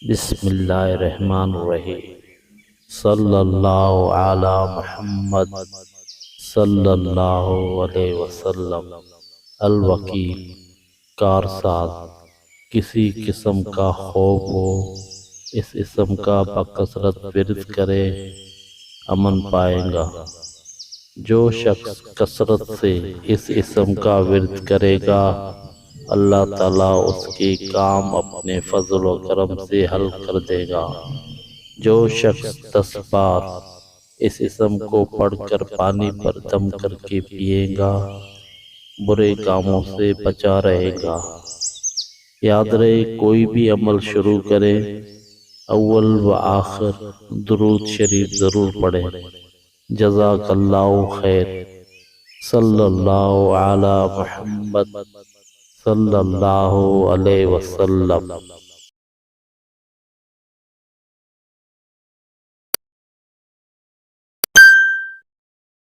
بسم اللہ الرحمن الرحیم۔ صلی اللہ علی محمد صلی اللہ علیہ وسلم۔ الوکیل، کارساز، کسی قسم کا خوف ہو اس اسم کا بکثرت ورد کرے امن پائے گا۔ جو شخص کثرت سے اس اسم کا ورد کرے گا اللہ تعالیٰ اس کے کام اپنے فضل و کرم سے حل کر دے گا۔ جو شخص 10 بار اس اسم کو پڑھ کر پانی پر دم کر کے پیے گا برے کاموں سے بچا رہے گا۔ یاد رہے کوئی بھی عمل شروع کرے اول و آخر درود شریف ضرور پڑھیں۔ جزاک اللہ خیر۔ صلی اللہ علی محمد صلی اللہ علیہ وسلم۔